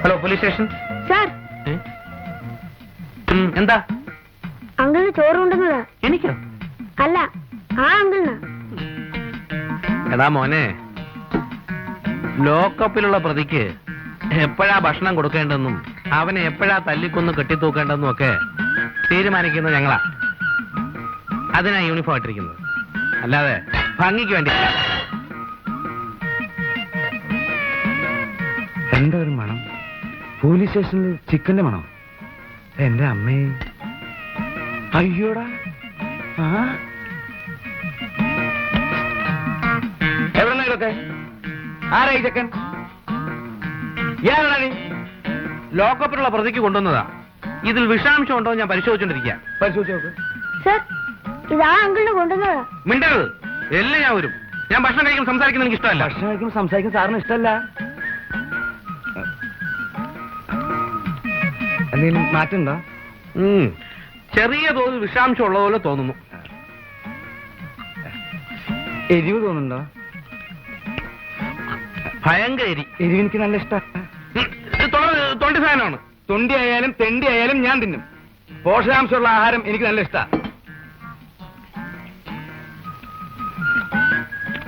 Hello police station. Sir എന്താ? അങ്കിളിന് ചോറുണ്ടെന്നതാ. എനിക്കോ? അല്ല, ആ അങ്കിളിന്. എടാ മോനെ, ലോക്കപ്പിലുള്ള പ്രതിക്ക് എപ്പോഴാ ഭക്ഷണം കൊടുക്കേണ്ടെന്നും അവനെ എപ്പോഴാ തല്ലിക്കൊന്ന് കെട്ടിത്തൂക്കേണ്ടെന്നും ഒക്കെ തീരുമാനിക്കുന്നത് ഞങ്ങളാ. അതിനാ യൂണിഫോം ഇട്ടിരിക്കുന്നത്, അല്ലാതെ ഭംഗിക്ക് വേണ്ടി. എന്താ ഒരു മണം? പോലീസ് സ്റ്റേഷനിൽ ചിക്കന്റെ മണം. എന്റെ അമ്മേ, അയ്യോടാ. എവിടെ ഇതൊക്കെ? ആരായി ചെക്കൻ? നീ ലോക്കപ്പിലുള്ള പ്രതിക്ക് കൊണ്ടുവന്നതാ. ഇതിൽ വിഷാംശം ഉണ്ടോ ഞാൻ പരിശോധിച്ചോണ്ടിരിക്കുക. പരിശോധിച്ച് നോക്ക്. സാർ, ഇത് ആ അങ്കിളിന് കൊണ്ടുവന്നതാ. മിണ്ടരുത്, എല്ലാം ഞാൻ വരും. ഞാൻ ഭക്ഷണം കഴിക്കും സംസാരിക്കുന്നത് എനിക്ക് ഇഷ്ടമല്ല. ഭക്ഷണം കഴിക്കുമ്പോൾ സംസാരിക്കുന്ന സാറിന് ഇഷ്ടമല്ല. എന്തെങ്കിലും മാറ്റുണ്ടോ? ചെറിയ തോതിൽ വിഷാംശം ഉള്ളതുപോലെ തോന്നുന്നു. എരിവ് തോന്നുന്നുണ്ടോ? ഭയങ്കര എരിവ് എനിക്ക് നല്ല ഇഷ്ടമാണ്. തൊണ്ടി സാധനമാണ്. തൊണ്ടി ആയാലും തെണ്ടി ആയാലും ഞാൻ തിന്നും. പോഷകാംശമുള്ള ആഹാരം എനിക്ക് നല്ല ഇഷ്ടമാണ്.